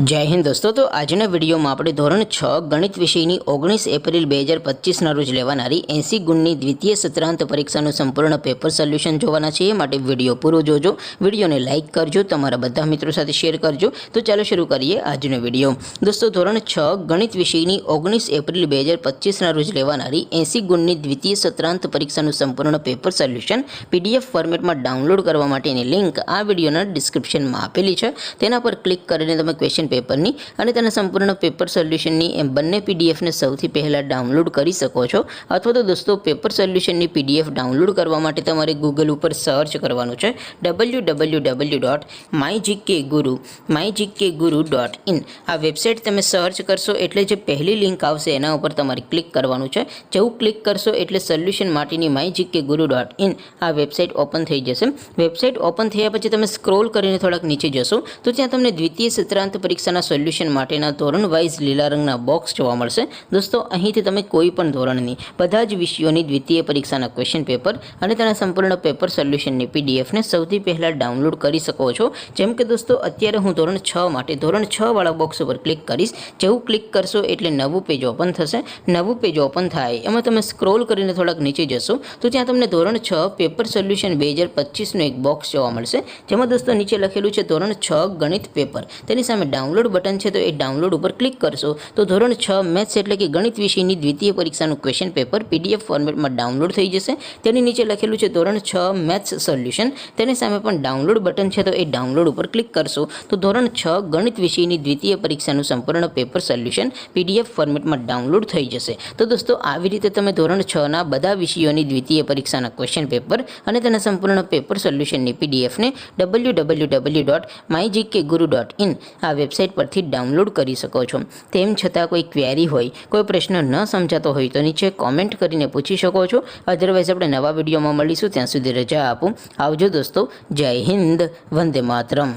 जय हिंद दोस्तों। तो આજના વિડીયોમાં આપણે ધોરણ 6 ગણિત વિષયની 19 એપ્રિલ 2025ના રોજ લેવાનારી 80 ગુણની દ્વિતીય સત્રાંત પરીક્ષાનું સંપૂર્ણ પેપર સોલ્યુશન જોવાના છીએ। માટે વિડીયો પૂરો જોજો, વિડીયોને લાઇક કરજો, તમારા બધા મિત્રો સાથે શેર કરજો। તો ચાલો શરૂ કરીએ આજનો વિડીયો। દોસ્તો ધોરણ 6 ગણિત વિષયની 19 એપ્રિલ 2025ના રોજ લેવાનારી 80 ગુણની દ્વિતીય સત્રાંત પરીક્ષાનું સંપૂર્ણ પેપર સોલ્યુશન પીડીએફ ફોર્મેટમાં ડાઉનલોડ કરવા માટેની લિંક આ વિડીયોના ડિસ્ક્રિપ્શનમાં આપેલી છે। તેના પર ક્લિક કરીને તમે ક્વેશ્ચન પેપરની અને તેના સંપૂર્ણ પેપર સોલ્યુશનની એમ બંને પીડીએફને સૌથી પહેલાં ડાઉનલોડ કરી શકો છો। અથવા તો દોસ્તો પેપર સોલ્યુશનની પીડીએફ ડાઉનલોડ કરવા માટે તમારે ગૂગલ ઉપર સર્ચ કરવાનું છે www.mygkguru.in। આ વેબસાઇટ તમે સર્ચ કરશો એટલે જે પહેલી લિંક આવશે એના ઉપર તમારે ક્લિક કરવાનું છે। જેવું ક્લિક કરશો એટલે સોલ્યુશન માટેની mygkguru.in આ વેબસાઇટ ઓપન થઈ જશે। વેબસાઇટ ઓપન થયા પછી તમે સ્ક્રોલ કરીને થોડાક નીચે જશો તો ત્યાં તમને દ્વિતીય સત્રાંત પરીક્ષાના સોલ્યુશન માટેના ધોરણ વાઇઝ લીલા રંગના બોક્સ જોવા મળશે। દોસ્તો અહીંથી તમે કોઈ પણ ધોરણની બધા જ વિષયોની દ્વિતીય પરીક્ષાના ક્વેશ્ચન પેપર અને તેના સંપૂર્ણ પેપર સોલ્યુશનની પીડીએફને સૌથી પહેલાં ડાઉનલોડ કરી શકો છો। જેમ કે દોસ્તો અત્યારે હું ધોરણ 6 માટે ધોરણ 6 વાળા બોક્સ ઉપર ક્લિક કરીશ। જેવું ક્લિક કરશો એટલે નવું પેજ ઓપન થશે। નવું પેજ ઓપન થાય એમાં તમે સ્ક્રોલ કરીને થોડાક નીચે જશો તો ત્યાં તમને ધોરણ 6 પેપર સોલ્યુશન 2025નું એક બોક્સ જોવા મળશે। જેમાં દોસ્તો નીચે લખેલું છે ધોરણ 6 ગણિત પેપર, તેની સામે ડાઉનલોડ બટન છે તો એ ડાઉનલોડ ઉપર ક્લિક કરશો તો ધોરણ 6 મેથ્સ એટલે કે ગણિત વિષયની દ્વિતીય પરીક્ષાનું ક્વેશ્ચન પેપર પીડીએફ ફોર્મેટમાં ડાઉનલોડ થઈ જશે। તેની નીચે લખેલું છે ધોરણ 6 મેથ્સ સોલ્યુશન, તેની સામે પણ ડાઉનલોડ બટન છે તો એ ડાઉનલોડ ઉપર ક્લિક કરશો તો ધોરણ 6 ગણિત વિષયની દ્વિતીય પરીક્ષાનું સંપૂર્ણ પેપર સોલ્યુશન પીડીએફ ફોર્મેટમાં ડાઉનલોડ થઈ જશે। તો દોસ્તો આવી રીતે તમે ધોરણ 6ના બધા વિષયોની દ્વિતીય પરીક્ષાના ક્વેશ્ચન પેપર અને તેના સંપૂર્ણ પેપર સોલ્યુશનની પીડીએફને www.mygkguru.in આ વેબસાઇટ પરથી ડાઉનલોડ કરી શકો છો। તેમ છતાં કોઈ ક્વેરી હોય, કોઈ પ્રશ્ન ન સમજાતો હોય તો નીચે કોમેન્ટ કરીને પૂછી શકો છો। અધરવાઇઝ આપણે નવા વિડીયોમાં મળીશું, ત્યાં સુધી રજા આપો। આવજો દોસ્તો, જય હિન્દ, વંદે માતરમ।